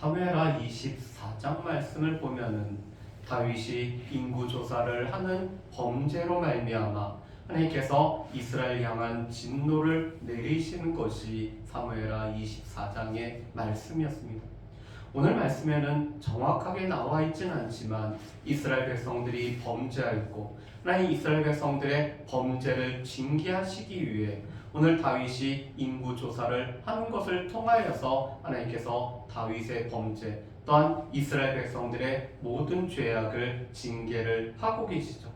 사무엘하 24장 말씀을 보면은 다윗이 인구 조사를 하는 범죄로 말미암아 하나님께서 이스라엘 향한 진노를 내리시는 것이 사무엘하 24장의 말씀이었습니다. 오늘 말씀에는 정확하게 나와 있지는 않지만 이스라엘 백성들이 범죄하였고 하나님 이스라엘 백성들의 범죄를 징계하시기 위해 오늘 다윗이 인구조사를 하는 것을 통하여서 하나님께서 다윗의 범죄 또한 이스라엘 백성들의 모든 죄악을 징계를 하고 계시죠.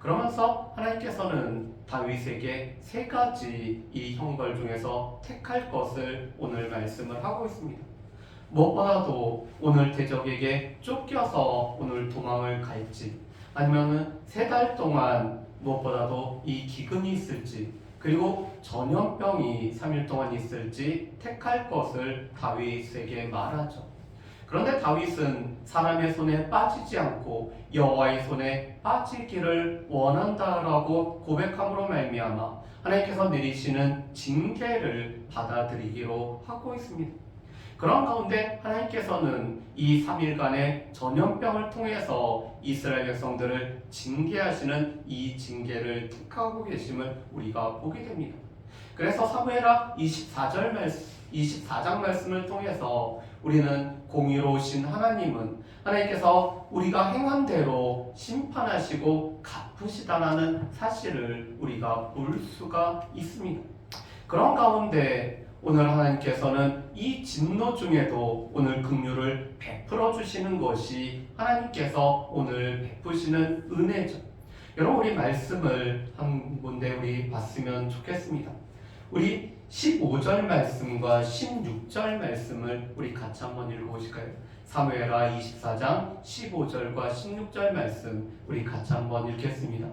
그러면서 하나님께서는 다윗에게 세 가지 이 형벌 중에서 택할 것을 오늘 말씀을 하고 있습니다. 무엇보다도 오늘 대적에게 쫓겨서 오늘 도망을 갈지 아니면은 3달 동안 무엇보다도 이 기근이 있을지 그리고 전염병이 3일 동안 있을지 택할 것을 다윗에게 말하죠. 그런데 다윗은 사람의 손에 빠지지 않고 여호와의 손에 빠지기를 원한다라고 고백함으로 말미암아 하나님께서 내리시는 징계를 받아들이기로 하고 있습니다. 그런 가운데 하나님께서는 이 3일간의 전염병을 통해서 이스라엘 백성들을 징계하시는 이 징계를 택하고 계심을 우리가 보게 됩니다. 그래서 사무엘하 24장 말씀을 통해서 우리는 공의로우신 하나님께서 우리가 행한 대로 심판하시고 갚으시다라는 사실을 우리가 볼 수가 있습니다. 그런 가운데 오늘 하나님께서는 이 진노 중에도 오늘 긍휼을 베풀어 주시는 것이 하나님께서 오늘 베푸시는 은혜죠. 여러분 우리 말씀을 한 군데 우리 봤으면 좋겠습니다. 우리 15절 말씀과 16절 말씀을 우리 같이 한번 읽어보실까요? 사무엘하 24장 15절과 16절 말씀 우리 같이 한번 읽겠습니다.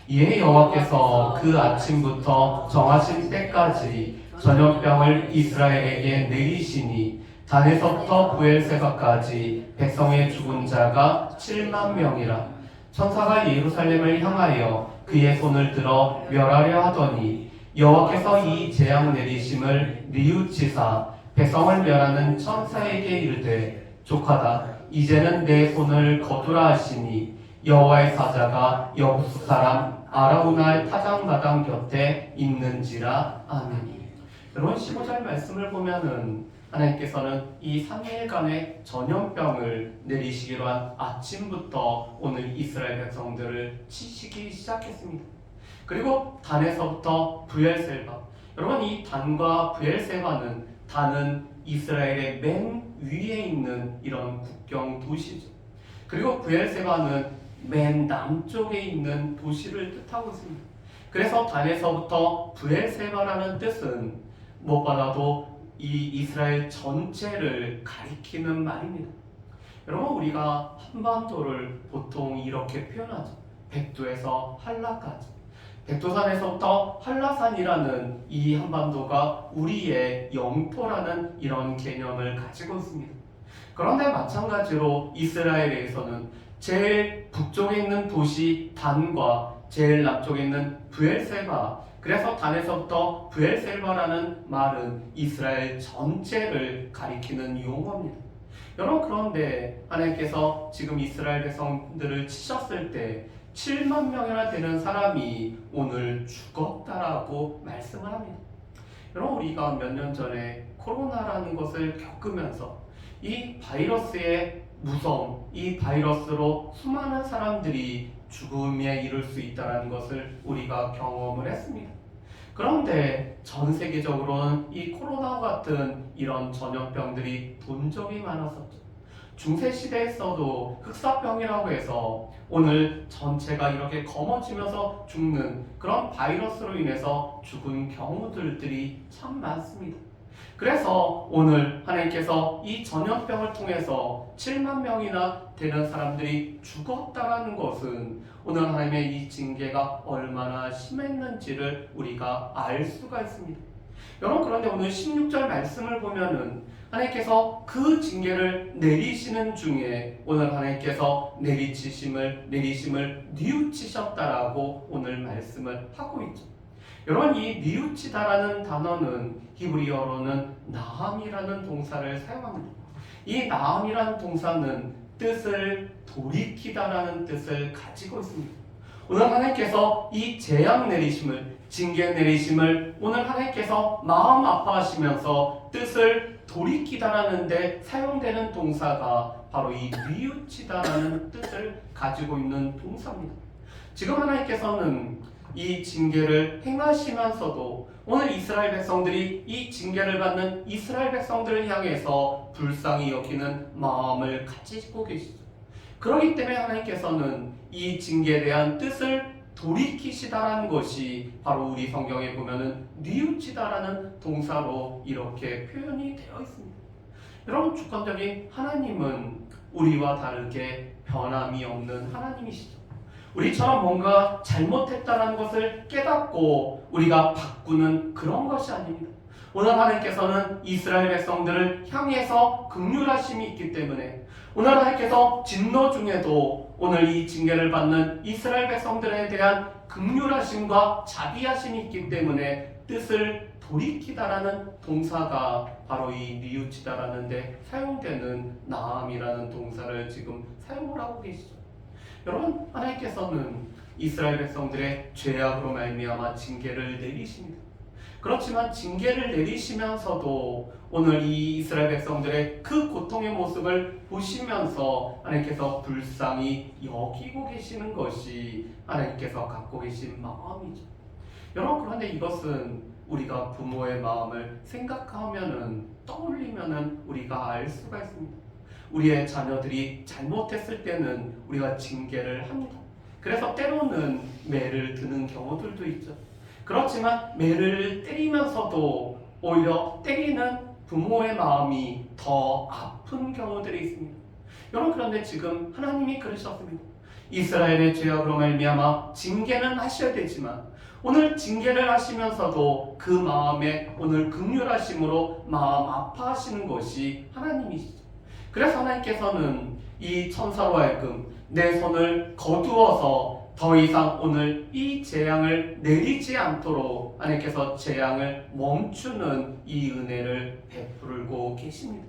이에 여호와께서 그 아침부터 정하신 때까지 전염병을 이스라엘에게 내리시니 단에서부터 부엘세바까지 백성의 죽은 자가 7만 명이라. 천사가 예루살렘을 향하여 그의 손을 들어 멸하려 하더니 여호와께서 이 재앙 내리심을 뉘우치사 백성을 멸하는 천사에게 이르되 족하다 이제는 내 손을 거두라 하시니 여호와의 사자가 여부스 사람 아라우나의 타작마당 곁에 있는지라. 아멘. 여러분 15절 말씀을 보면은 하나님께서는 이 3일간의 전염병을 내리시기로 한 아침부터 오늘 이스라엘 백성들을 치시기 시작했습니다. 그리고 단에서부터 부엘세바. 여러분 이 단과 부엘세바는 단은 이스라엘의 맨 위에 있는 이런 국경 도시죠. 그리고 부엘세바는 맨 남쪽에 있는 도시를 뜻하고 있습니다. 그래서 단에서부터 부엘세바라는 뜻은 무엇보다도 이 이스라엘 전체를 가리키는 말입니다. 여러분 우리가 한반도를 보통 이렇게 표현하죠. 백두에서 한라까지. 백두산에서부터 한라산이라는 이 한반도가 우리의 영토라는 이런 개념을 가지고 있습니다. 그런데 마찬가지로 이스라엘에서는 제일 북쪽에 있는 도시 단과 제일 남쪽에 있는 부엘세바, 그래서 단에서부터 부엘세바라는 말은 이스라엘 전체를 가리키는 용어입니다. 여러분 그런데 하나님께서 지금 이스라엘 백성들을 치셨을 때 7만 명이나 되는 사람이 오늘 죽었다라고 말씀을 합니다. 여러분 우리가 몇 년 전에 코로나라는 것을 겪으면서 이 바이러스의 무서움, 이 바이러스로 수많은 사람들이 죽음에 이를 수 있다는 것을 우리가 경험을 했습니다. 그런데 전 세계적으로는 이 코로나 같은 이런 전염병들이 본 적이 많았었죠. 중세시대에서도 흑사병이라고 해서 오늘 전체가 이렇게 검어지면서 죽는 그런 바이러스로 인해서 죽은 경우들이 참 많습니다. 그래서 오늘 하나님께서 이 전염병을 통해서 7만 명이나 되는 사람들이 죽었다는 것은 오늘 하나님의 이 징계가 얼마나 심했는지를 우리가 알 수가 있습니다. 여러분 그런데 오늘 16절 말씀을 보면은 하나님께서 그 징계를 내리시는 중에 오늘 하나님께서 내리심을 뉘우치셨다라고 오늘 말씀을 하고 있죠. 여러분 이 뉘우치다라는 단어는 히브리어로는 나함이라는 동사를 사용합니다. 이 나음이라는 동사는 뜻을 돌이키다라는 뜻을 가지고 있습니다. 오늘 하나님께서 이 재앙 내리심을, 징계 내리심을 오늘 하나님께서 마음 아파하시면서 뜻을 돌이키다라는 데 사용되는 동사가 바로 이 뉘우치다라는 뜻을 가지고 있는 동사입니다. 지금 하나님께서는 이 징계를 행하시면서도 오늘 이스라엘 백성들이 이 징계를 받는 이스라엘 백성들을 향해서 불쌍히 여기는 마음을 가지고 계시죠. 그렇기 때문에 하나님께서는 이 징계에 대한 뜻을 돌이키시다라는 것이 바로 우리 성경에 보면은 뉘우치다라는 동사로 이렇게 표현이 되어 있습니다. 여러분, 주권적인 하나님은 우리와 다르게 변함이 없는 하나님이시죠. 우리처럼 뭔가 잘못했다는 것을 깨닫고 우리가 바꾸는 그런 것이 아닙니다. 오늘 하나님께서는 이스라엘 백성들을 향해서 긍휼하심이 있기 때문에 오늘 하나님께서 진노 중에도 오늘 이 징계를 받는 이스라엘 백성들에 대한 긍휼하심과 자비하심이 있기 때문에 뜻을 돌이키다라는 동사가 바로 이 뉘우치다라는 데 사용되는 나암이라는 동사를 지금 사용을 하고 계시죠. 여러분, 하나님께서는 이스라엘 백성들의 죄악으로 말미암아 징계를 내리십니다. 그렇지만 징계를 내리시면서도 오늘 이 이스라엘 백성들의 그 고통의 모습을 보시면서 하나님께서 불쌍히 여기고 계시는 것이 하나님께서 갖고 계신 마음이죠. 여러분, 그런데 이것은 우리가 부모의 마음을 생각하면은 떠올리면은 우리가 알 수가 있습니다. 우리의 자녀들이 잘못했을 때는 우리가 징계를 합니다. 그래서 때로는 매를 드는 경우들도 있죠. 그렇지만 매를 때리면서도 오히려 때리는 부모의 마음이 더 아픈 경우들이 있습니다. 여러분, 그런데 지금 하나님이 그러셨습니다. 이스라엘의 죄악으로 말미암아 징계는 하셔야 되지만 오늘 징계를 하시면서도 그 마음에 오늘 긍휼하심으로 마음 아파하시는 것이 하나님이시죠. 그래서 하나님께서는 이 천사로 하여금 내 손을 거두어서 더 이상 오늘 이 재앙을 내리지 않도록 하나님께서 재앙을 멈추는 이 은혜를 베풀고 계십니다.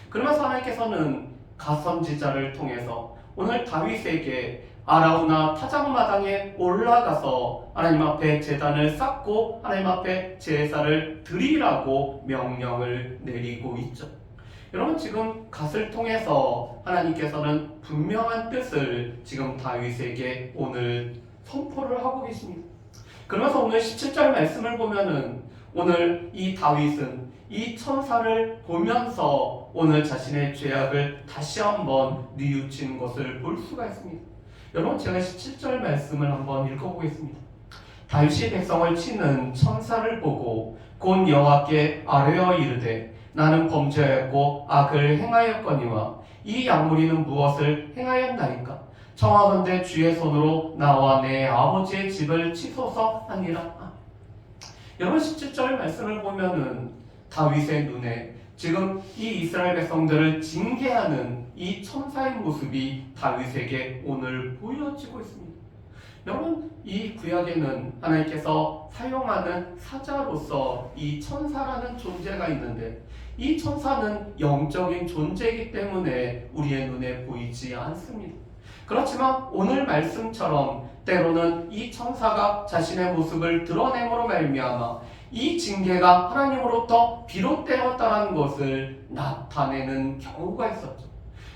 그러면서 하나님께서는 가선지자를 통해서 오늘 다윗에게 아라우나 타작마당에 올라가서 하나님 앞에 제단을 쌓고 하나님 앞에 제사를 드리라고 명령을 내리고 있죠. 여러분, 지금 갓을 통해서 하나님께서는 분명한 뜻을 지금 다윗에게 오늘 선포를 하고 계십니다. 그러면서 오늘 17절 말씀을 보면은 오늘 이 다윗은 이 천사를 보면서 오늘 자신의 죄악을 다시 한번 뉘우친 것을 볼 수가 있습니다. 여러분, 제가 17절 말씀을 한번 읽어보겠습니다. 다윗이 백성을 치는 천사를 보고 곧 여호와께 아뢰어 이르되 나는 범죄하였고 악을 행하였거니와 이 양무리는 무엇을 행하였나이까? 청하건대 주의 손으로 나와 내 아버지의 집을 치소서 하니라. 여러분, 17절 말씀을 보면은 다윗의 눈에 지금 이 이스라엘 백성들을 징계하는 이 천사의 모습이 다윗에게 오늘 보여지고 있습니다. 여러분, 이 구약에는 하나님께서 사용하는 사자로서 이 천사라는 존재가 있는데 이 천사는 영적인 존재이기 때문에 우리의 눈에 보이지 않습니다. 그렇지만 오늘 말씀처럼 때로는 이 천사가 자신의 모습을 드러냄으로 말미암아 이 징계가 하나님으로부터 비롯되었다는 것을 나타내는 경우가 있었죠.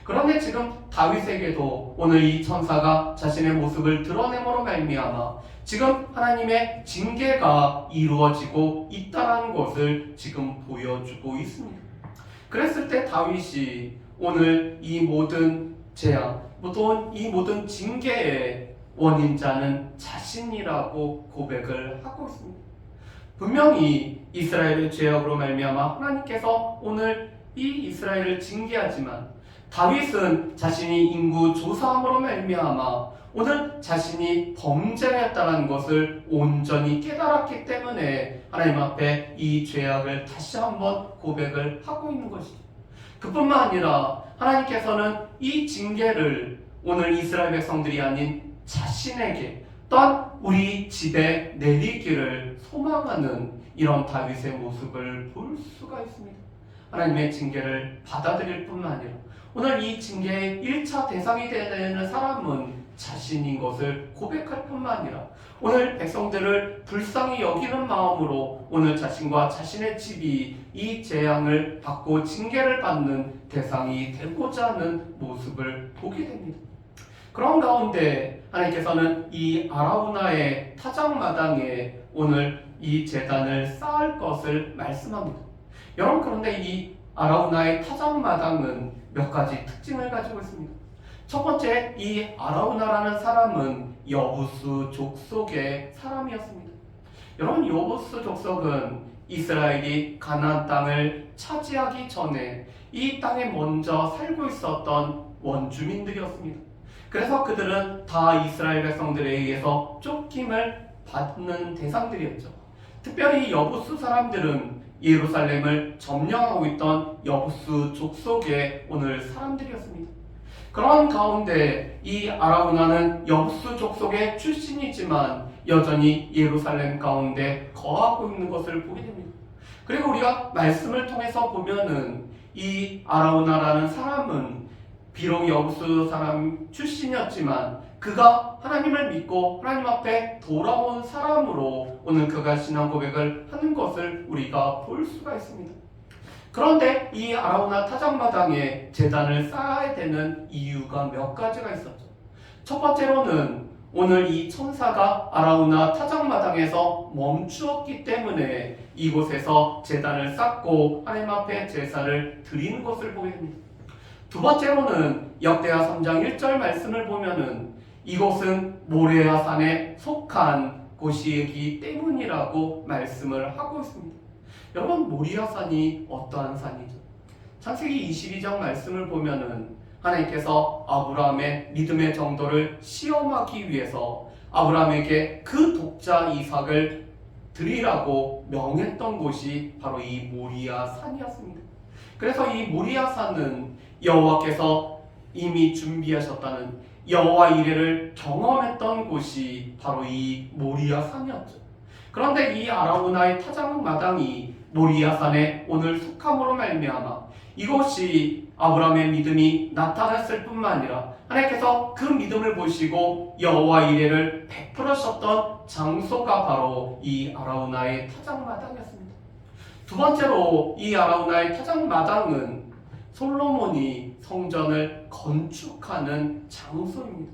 그런데 지금 다윗에게도 오늘 이 천사가 자신의 모습을 드러냄으로 말미암아 지금 하나님의 징계가 이루어지고 있다는 것을 지금 보여주고 있습니다. 그랬을 때 다윗이 오늘 이 모든 재앙, 또는 이 모든 징계의 원인자는 자신이라고 고백을 하고 있습니다. 분명히 이스라엘의 죄악으로 말미암아 하나님께서 오늘 이 이스라엘을 징계하지만 다윗은 자신이 인구 조사함으로 말미암아 오늘 자신이 범죄했다는 것을 온전히 깨달았기 때문에 하나님 앞에 이 죄악을 다시 한번 고백을 하고 있는 것이죠. 그뿐만 아니라 하나님께서는 이 징계를 오늘 이스라엘 백성들이 아닌 자신에게 또한 우리 집에 내리기를 소망하는 이런 다윗의 모습을 볼 수가 있습니다. 하나님의 징계를 받아들일 뿐만 아니라 오늘 이 징계의 1차 대상이 되는 사람은 자신인 것을 고백할 뿐만 아니라 오늘 백성들을 불쌍히 여기는 마음으로 오늘 자신과 자신의 집이 이 재앙을 받고 징계를 받는 대상이 되고자 하는 모습을 보게 됩니다. 그런 가운데 하나님께서는 이 아라우나의 타작마당에 오늘 이 제단을 쌓을 것을 말씀합니다. 여러분, 그런데 이 아라우나의 타작마당은 몇 가지 특징을 가지고 있습니다. 첫 번째, 이 아라우나라는 사람은 여부수 족속의 사람이었습니다. 여러분, 여부수 족속은 이스라엘이 가나안 땅을 차지하기 전에 이 땅에 먼저 살고 있었던 원주민들이었습니다. 그래서 그들은 다 이스라엘 백성들에 의해서 쫓김을 받는 대상들이었죠. 특별히 여부수 사람들은 예루살렘을 점령하고 있던 여부수 족속의 오늘 사람들이었습니다. 그런 가운데 이 아라우나는 여부수 족속의 출신이지만 여전히 예루살렘 가운데 거하고 있는 것을 보게 됩니다. 그리고 우리가 말씀을 통해서 보면은 이 아라우나라는 사람은 비록 여부수 사람 출신이었지만 그가 하나님을 믿고 하나님 앞에 돌아온 사람으로 오늘 그가 신앙 고백을 하는 것을 우리가 볼 수가 있습니다. 그런데 이 아라우나 타작마당에 제단을 쌓아야 되는 이유가 몇 가지가 있었죠. 첫 번째로는 오늘 이 천사가 아라우나 타작마당에서 멈추었기 때문에 이곳에서 제단을 쌓고 하나님 앞에 제사를 드리는 것을 보게 됩니다. 두 번째로는 역대하 3장 1절 말씀을 보면은 이곳은 모레아 산에 속한 곳이기 때문이라고 말씀을 하고 있습니다. 여러분, 모리아 산이 어떠한 산이죠? 창세기 22장 말씀을 보면은 하나님께서 아브라함의 믿음의 정도를 시험하기 위해서 아브라함에게 그 독자 이삭을 드리라고 명했던 곳이 바로 이 모리아 산이었습니다. 그래서 이 모리아 산은 여호와께서 이미 준비하셨다는 여호와 이레를 경험했던 곳이 바로 이 모리아 산이었죠. 그런데 이 아라우나의 타작마당이 모리아 산에 오늘 속함으로 말미암아 이곳이 아브라함의 믿음이 나타났을 뿐만 아니라 하나님께서 그 믿음을 보시고 여호와 이레를 베풀으셨던 장소가 바로 이 아라우나의 타작마당이었습니다. 두 번째로 이 아라우나의 타작마당은 솔로몬이 성전을 건축하는 장소입니다.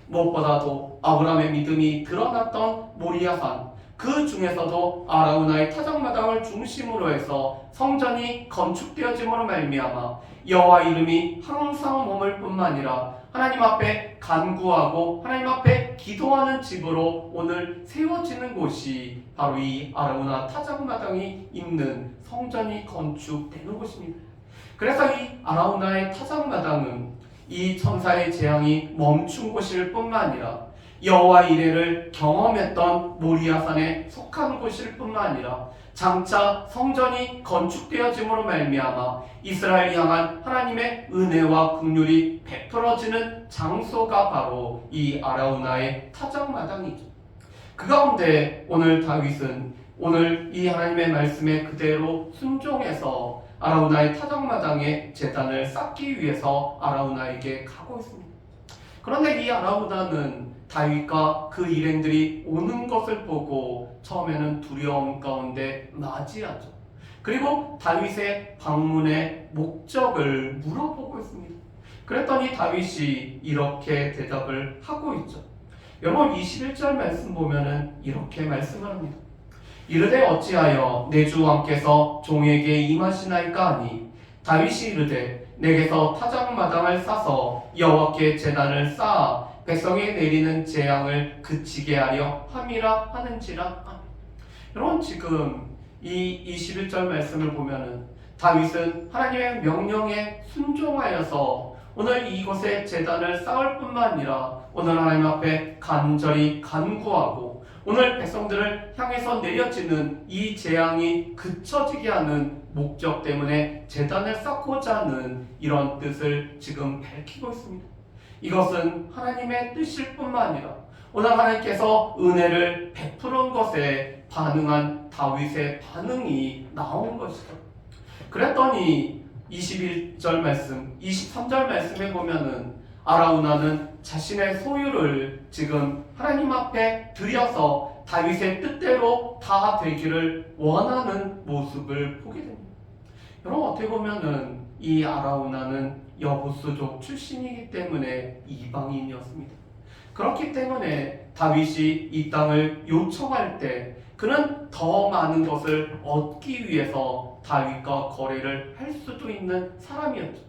무엇보다도 아브라함의 믿음이 드러났던 모리아산, 그 중에서도 아라우나의 타작마당을 중심으로 해서 성전이 건축되어짐으로 말미암아 여호와 이름이 항상 머물 뿐만 아니라 하나님 앞에 간구하고 하나님 앞에 기도하는 집으로 오늘 세워지는 곳이 바로 이 아라우나 타작마당이 있는 성전이 건축되는 곳입니다. 그래서 이 아라우나의 타작마당은 이 천사의 재앙이 멈춘 곳일 뿐만 아니라 여호와 이레를 경험했던 모리아산에 속한 곳일 뿐만 아니라 장차 성전이 건축되어짐으로 말미암아 이스라엘을 향한 하나님의 은혜와 긍휼이 베풀어지는 장소가 바로 이 아라우나의 타작마당이죠. 그 가운데 오늘 다윗은 오늘 이 하나님의 말씀에 그대로 순종해서 아라우나의 타작마당에 제단을 쌓기 위해서 아라우나에게 가고 있습니다. 그런데 이 아라우나는 다윗과 그 일행들이 오는 것을 보고 처음에는 두려움 가운데 맞이하죠. 그리고 다윗의 방문의 목적을 물어보고 있습니다. 그랬더니 다윗이 이렇게 대답을 하고 있죠. 여러분, 21절 말씀 보면은 이렇게 말씀을 합니다. 이르되 어찌하여 내 주 왕께서 종에게 임하시나이까 하니 다윗이 이르되 내게서 타작마당을 싸서 여호와께 제단을 쌓아 백성에 내리는 재앙을 그치게 하려 함이라 하는지라. 여러분, 지금 이 21절 말씀을 보면은 다윗은 하나님의 명령에 순종하여서 오늘 이곳에 제단을 쌓을 뿐만 아니라 오늘 하나님 앞에 간절히 간구하고 오늘 백성들을 향해서 내려지는 이 재앙이 그쳐지게 하는 목적 때문에 제단을 쌓고자 하는 이런 뜻을 지금 밝히고 있습니다. 이것은 하나님의 뜻일 뿐만 아니라 오늘 하나님께서 은혜를 베푸는 것에 반응한 다윗의 반응이 나온 것이죠. 그랬더니 21절 말씀, 23절 말씀에 보면은 아라우나는 자신의 소유를 지금 하나님 앞에 드려서 다윗의 뜻대로 다 되기를 원하는 모습을 보게 됩니다. 여러분, 어떻게 보면은 이 아라우나는 여부스족 출신이기 때문에 이방인이었습니다. 그렇기 때문에 다윗이 이 땅을 요청할 때 그는 더 많은 것을 얻기 위해서 다윗과 거래를 할 수도 있는 사람이었죠.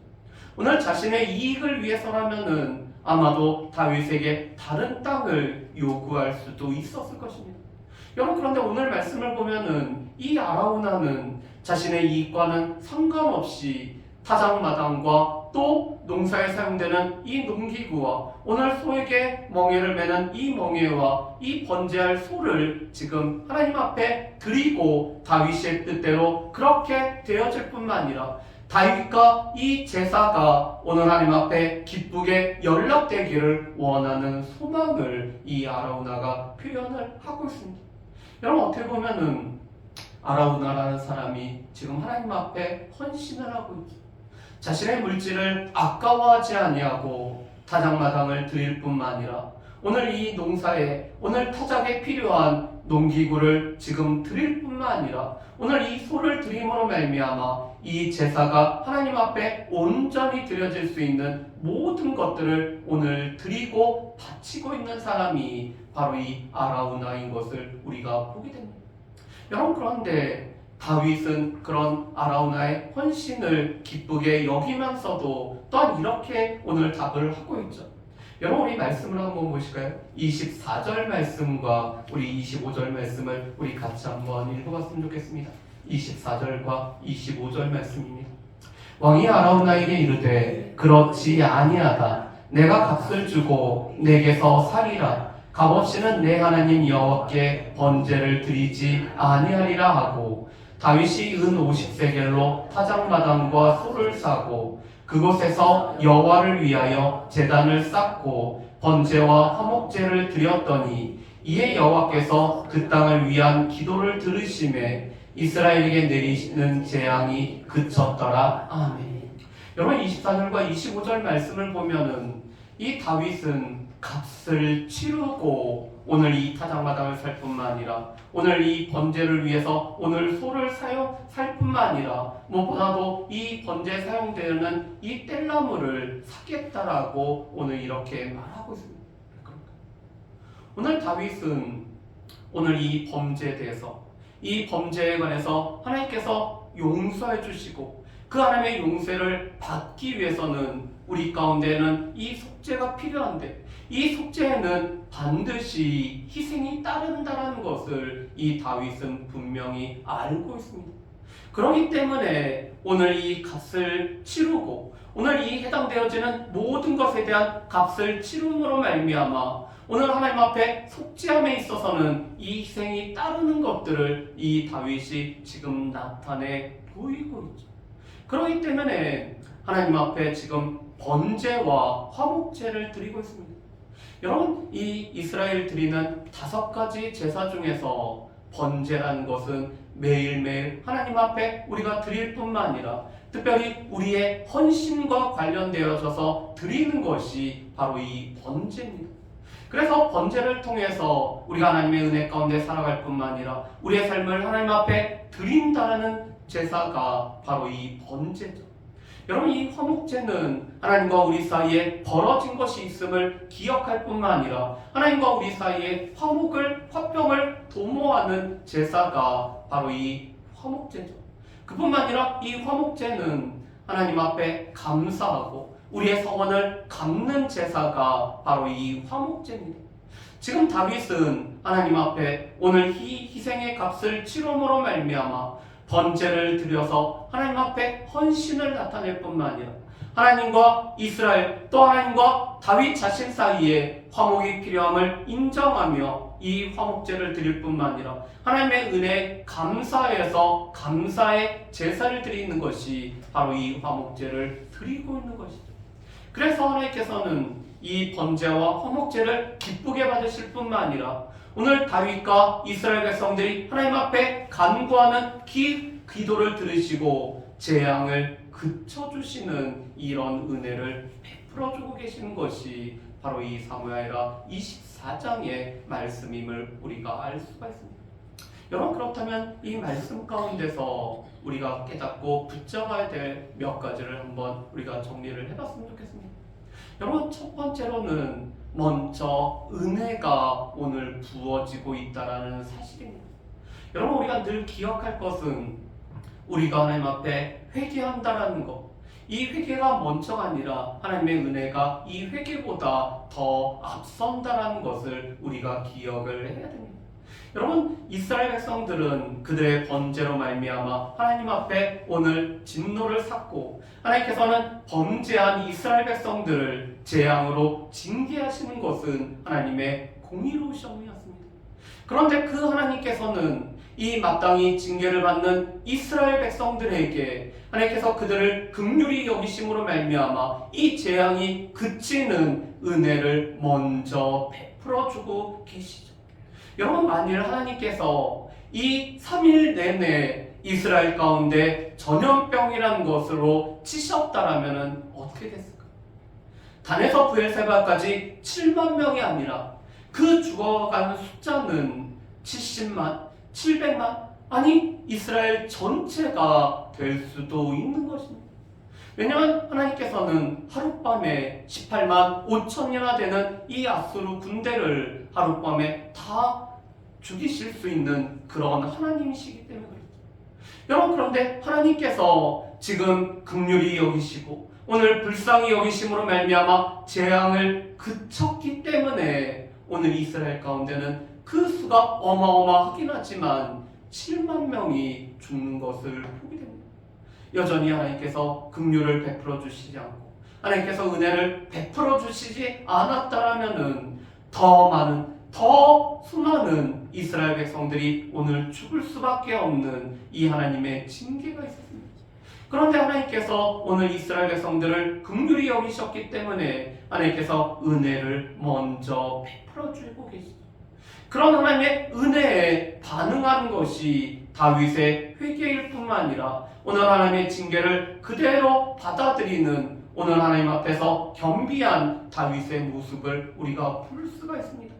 오늘 자신의 이익을 위해서라면은 아마도 다윗에게 다른 땅을 요구할 수도 있었을 것입니다. 여러분, 그런데 오늘 말씀을 보면은 이 아라우나는 자신의 이익과는 상관없이 타작마당과 또 농사에 사용되는 이 농기구와 오늘 소에게 멍에를 매는 이 멍에와 이 번제할 소를 지금 하나님 앞에 드리고 다윗의 뜻대로 그렇게 되어질 뿐만 아니라 다윗과 이 제사가 오늘 하나님 앞에 기쁘게 연락되기를 원하는 소망을 이 아라우나가 표현을 하고 있습니다. 여러분, 어떻게 보면은 아라우나라는 사람이 지금 하나님 앞에 헌신을 하고 있죠. 자신의 물질을 아까워하지 아니하고 타작마당을 드릴 뿐만 아니라 오늘 이 농사에 오늘 타작에 필요한 농기구를 지금 드릴 뿐만 아니라 오늘 이 소를 드림으로 말미암아 이 제사가 하나님 앞에 온전히 드려질 수 있는 모든 것들을 오늘 드리고 바치고 있는 사람이 바로 이 아라우나인 것을 우리가 보게 됩니다. 여러분, 그런데 다윗은 그런 아라우나의 헌신을 기쁘게 여기면서도 또한 이렇게 오늘 답을 하고 있죠. 여러분, 우리 말씀을 한번 보실까요? 24절 말씀과 우리 25절 말씀을 우리 같이 한번 읽어봤으면 좋겠습니다. 24절과 25절 말씀입니다. 왕이 아라우나에게 이르되 그렇지 아니하다. 내가 값을 주고 내게서 살리라. 값없이는 내 하나님 여호와께 번제를 드리지 아니하리라 하고 다윗이 은 50세겔로 타작마당과 소를 사고 그곳에서 여호와를 위하여 제단을 쌓고 번제와 화목제를 드렸더니 이에 여호와께서 그 땅을 위한 기도를 들으심에 이스라엘에게 내리시는 재앙이 그쳤더라. 아멘. 여러분, 24절과 25절 말씀을 보면은 이 다윗은 값을 치르고 오늘 이 타작마당을 살 뿐만 아니라 오늘 이 번제를 위해서 오늘 소를 살 뿐만 아니라 무엇보다도 이 번제에 사용되는 이 뗄나무를 사겠다라고 오늘 이렇게 말하고 있습니다. 오늘 다윗은 오늘 이 범죄에 대해서 이 범죄에 관해서 하나님께서 용서해 주시고 그 하나님의 용서를 받기 위해서는 우리 가운데는 이 속죄가 필요한데 이 속죄에는 반드시 희생이 따른다는 것을 이 다윗은 분명히 알고 있습니다. 그렇기 때문에 오늘 이 값을 치르고 오늘 이 해당되어지는 모든 것에 대한 값을 치름으로 말미암아 오늘 하나님 앞에 속죄함에 있어서는 이 희생이 따르는 것들을 이 다윗이 지금 나타내 보이고 있죠. 그렇기 때문에 하나님 앞에 지금 번제와 화목제를 드리고 있습니다. 여러분, 이 이스라엘 드리는 5가지 제사 중에서 번제라는 것은 매일매일 하나님 앞에 우리가 드릴 뿐만 아니라 특별히 우리의 헌신과 관련되어져서 드리는 것이 바로 이 번제입니다. 그래서 번제를 통해서 우리가 하나님의 은혜 가운데 살아갈 뿐만 아니라 우리의 삶을 하나님 앞에 드린다는 제사가 바로 이 번제죠. 여러분, 이 화목제는 하나님과 우리 사이에 벌어진 것이 있음을 기억할 뿐만 아니라 하나님과 우리 사이에 화평을 도모하는 제사가 바로 이 화목제죠. 그뿐만 아니라 이 화목제는 하나님 앞에 감사하고 우리의 서원을 갚는 제사가 바로 이 화목제입니다. 지금 다윗은 하나님 앞에 오늘 이 희생의 값을 치름으로 말미암아 번제를 드려서 하나님 앞에 헌신을 나타낼 뿐만 아니라 하나님과 이스라엘 또 하나님과 다윗 자신 사이에 화목이 필요함을 인정하며 이 화목제를 드릴 뿐만 아니라 하나님의 은혜에 감사해서 감사의 제사를 드리는 것이 바로 이 화목제를 드리고 있는 것이죠. 그래서 하나님께서는 이 번제와 화목제를 기쁘게 받으실 뿐만 아니라 오늘 다윗과 이스라엘 백성들이 하나님 앞에 간구하는 기도를 들으시고 재앙을 그쳐주시는 이런 은혜를 베풀어주고 계시는 것이 바로 이 사무엘하 24장의 말씀임을 우리가 알 수가 있습니다. 여러분, 그렇다면 이 말씀 가운데서 우리가 깨닫고 붙잡아야 될 몇 가지를 한번 우리가 정리를 해봤으면 좋겠습니다. 여러분, 첫 번째로는 먼저 은혜가 오늘 부어지고 있다라는 사실입니다. 여러분, 우리가 늘 기억할 것은 우리가 하나님 앞에 회개한다라는 것, 이 회개가 먼저가 아니라 하나님의 은혜가 이 회개보다 더 앞선다라는 것을 우리가 기억을 해야 됩니다. 여러분, 이스라엘 백성들은 그들의 번제로 말미암아 하나님 앞에 오늘 진노를 샀고, 하나님께서는 범죄한 이스라엘 백성들을 재앙으로 징계하시는 것은 하나님의 공의로우심이었습니다. 그런데 그 하나님께서는 이 마땅히 징계를 받는 이스라엘 백성들에게 하나님께서 그들을 긍휼히 여기심으로 말미암아 이 재앙이 그치는 은혜를 먼저 베풀어주고 계시죠. 여러분, 만일 하나님께서 이 3일 내내 이스라엘 가운데 전염병이라는 것으로 치셨다라면 어떻게 됐을까? 단에서 브엘세바까지 7만 명이 아니라 그 죽어가는 숫자는 70만, 700만, 아니 이스라엘 전체가 될 수도 있는 것입니다. 왜냐하면 하나님께서는 하룻밤에 18만 5천이나 되는 이 아수르 군대를 하룻밤에 다 죽이실 수 있는 그런 하나님이시기 때문에 그렇죠. 여러분, 그런데 하나님께서 지금 긍휼히 여기시고 오늘 불쌍히 여기심으로 말미암아 재앙을 그쳤기 때문에 오늘 이스라엘 가운데는 그 수가 어마어마하긴 하지만 7만 명이 죽는 것을 보게 됩니다. 여전히 하나님께서 긍휼을 베풀어 주시지 않고 하나님께서 은혜를 베풀어 주시지 않았다라면은 더 많은, 더 수많은 이스라엘 백성들이 오늘 죽을 수밖에 없는 이 하나님의 징계가 있었습니다. 그런데 하나님께서 오늘 이스라엘 백성들을 긍휼히 여기셨기 때문에 하나님께서 은혜를 먼저 베풀어 주고 계시죠. 그런 하나님의 은혜에 반응하는 것이 다윗의 회개일 뿐만 아니라 오늘 하나님의 징계를 그대로 받아들이는 오늘 하나님 앞에서 겸비한 다윗의 모습을 우리가 볼 수가 있습니다.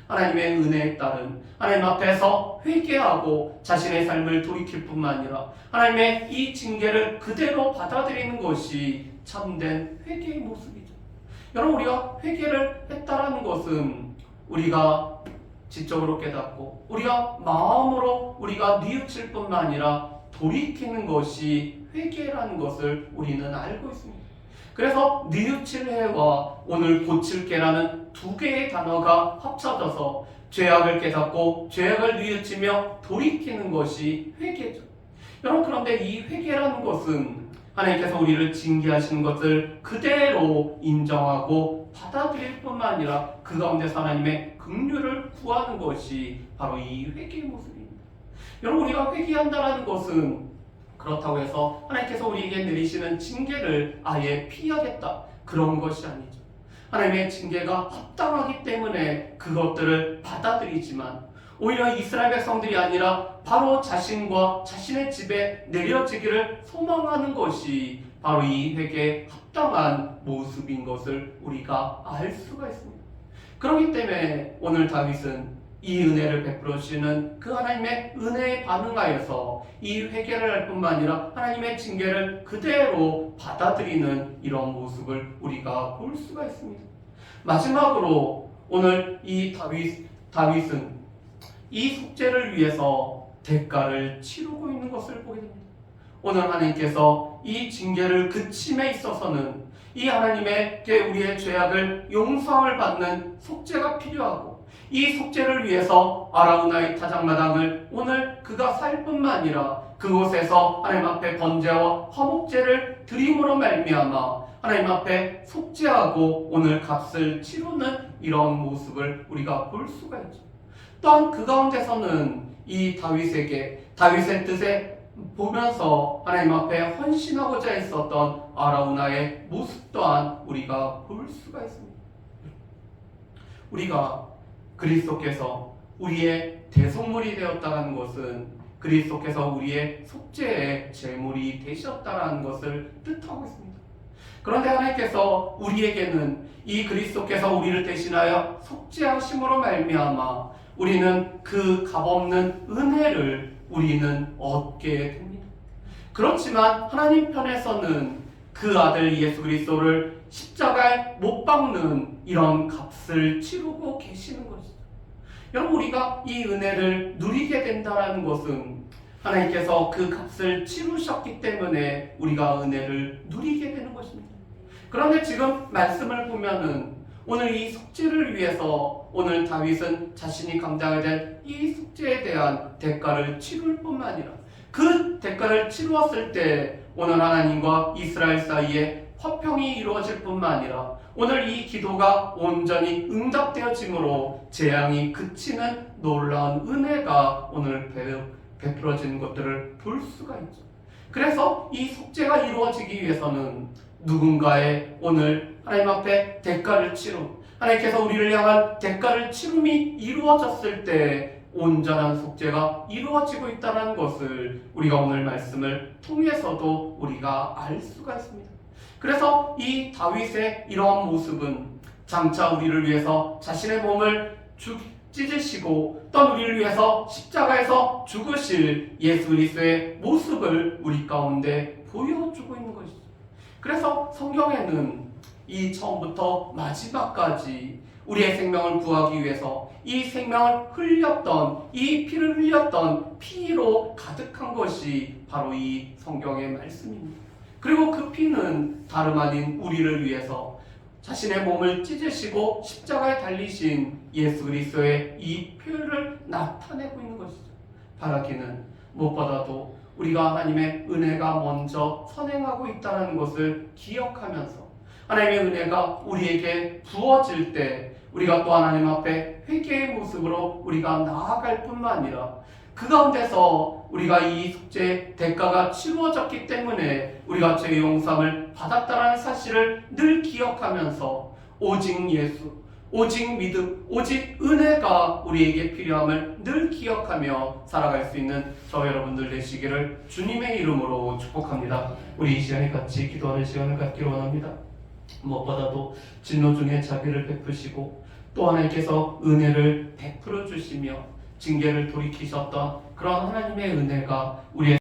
하나님의 은혜에 따른 하나님 앞에서 회개하고 자신의 삶을 돌이킬 뿐만 아니라 하나님의 이 징계를 그대로 받아들이는 것이 참된 회개의 모습이죠. 여러분, 우리가 회개를 했다라는 것은 우리가 지적으로 깨닫고 우리가 마음으로 우리가 뉘우칠 뿐만 아니라 돌이키는 것이 회개라는 것을 우리는 알고 있습니다. 그래서 뉘우칠 해와 오늘 고칠 게라는 두 개의 단어가 합쳐져서 죄악을 깨닫고 죄악을 뉘우치며 돌이키는 것이 회개죠. 여러분, 그런데 이 회개라는 것은 하나님께서 우리를 징계하시는 것을 그대로 인정하고 받아들일 뿐만 아니라 그 가운데서 하나님의 긍휼을 구하는 것이 바로 이 회개의 모습입니다. 여러분, 우리가 회개한다는 것은 그렇다고 해서 하나님께서 우리에게 내리시는 징계를 아예 피하겠다, 그런 것이 아니죠. 하나님의 징계가 합당하기 때문에 그것들을 받아들이지만 오히려 이스라엘 백성들이 아니라 바로 자신과 자신의 집에 내려지기를 소망하는 것이 바로 이 회개의 합당한 모습인 것을 우리가 알 수가 있습니다. 그렇기 때문에 오늘 다윗은 이 은혜를 베풀어 주시는 그 하나님의 은혜에 반응하여서 이 회개를 할 뿐만 아니라 하나님의 징계를 그대로 받아들이는 이런 모습을 우리가 볼 수가 있습니다. 마지막으로 오늘 이 다윗은 이 속죄를 위해서 대가를 치르고 있는 것을 보게 됩니다. 오늘 하나님께서 이 징계를 그침에 있어서는 이 하나님에게 우리의 죄악을 용서함을 받는 속죄가 필요하고 이 속죄를 위해서 아라우나의 타작마당을 오늘 그가 살 뿐만 아니라 그곳에서 하나님 앞에 번제와 화목제를 드림으로 말미암아 하나님 앞에 속죄하고 오늘 값을 치르는 이런 모습을 우리가 볼 수가 있죠. 또한 그 가운데서는 이 다윗의 뜻에 보면서 하나님 앞에 헌신하고자 있었던 아라우나의 모습 또한 우리가 볼 수가 있습니다. 우리가 그리스도께서 우리의 대속물이 되었다는 것은 그리스도께서 우리의 속죄의 제물이 되셨다라는 것을 뜻하고 있습니다. 그런데 하나님께서 우리에게는 이 그리스도께서 우리를 대신하여 속죄하심으로 말미암아 우리는 그 값없는 은혜를 우리는 얻게 됩니다. 그렇지만 하나님 편에서는 그 아들 예수 그리스도를 십자가에 못 박는 이런 값을 치르고 계시는 것이죠. 여러분, 우리가 이 은혜를 누리게 된다는 것은 하나님께서 그 값을 치르셨기 때문에 우리가 은혜를 누리게 되는 것입니다. 그런데 지금 말씀을 보면은 오늘 이 속죄를 위해서 오늘 다윗은 자신이 감당해야 될 이 속죄에 대한 대가를 치룰 뿐만 아니라 그 대가를 치루었을 때 오늘 하나님과 이스라엘 사이에 화평이 이루어질 뿐만 아니라 오늘 이 기도가 온전히 응답되어짐으로 재앙이 그치는 놀라운 은혜가 오늘 베풀어지는 것들을 볼 수가 있죠. 그래서 이 속죄가 이루어지기 위해서는 누군가의 오늘 하나님 앞에 대가를 치름, 하나님께서 우리를 향한 대가를 치름이 이루어졌을 때 온전한 속죄가 이루어지고 있다는 것을 우리가 오늘 말씀을 통해서도 우리가 알 수가 있습니다. 그래서 이 다윗의 이러한 모습은 장차 우리를 위해서 자신의 몸을 찢으시고 또 우리를 위해서 십자가에서 죽으실 예수 그리스도의 모습을 우리 가운데 보여주고 있는 것이죠. 그래서 성경에는 이 처음부터 마지막까지 우리의 생명을 구하기 위해서 이 생명을 흘렸던, 이 피를 흘렸던 피로 가득한 것이 바로 이 성경의 말씀입니다. 그리고 그 피는 다름 아닌 우리를 위해서 자신의 몸을 찢으시고 십자가에 달리신 예수 그리스도의 이 표를 나타내고 있는 것이죠. 바라기는 무엇보다도 우리가 하나님의 은혜가 먼저 선행하고 있다는 것을 기억하면서 하나님의 은혜가 우리에게 부어질 때 우리가 또 하나님 앞에 회개의 모습으로 우리가 나아갈 뿐만 아니라 그 가운데서 우리가 이 속죄의 대가가 치루어졌기 때문에 우리가 죄의 용서함을 받았다는 사실을 늘 기억하면서 오직 예수, 오직 믿음, 오직 은혜가 우리에게 필요함을 늘 기억하며 살아갈 수 있는 저 여러분들 되시기를 주님의 이름으로 축복합니다. 우리 이 시간에 같이 기도하는 시간을 갖기를 원합니다. 무엇보다도 진노 중에 자비를 베푸시고 또 하나님께서 은혜를 베풀어 주시며 징계를 돌이키셨던 그런 하나님의 은혜가 우리의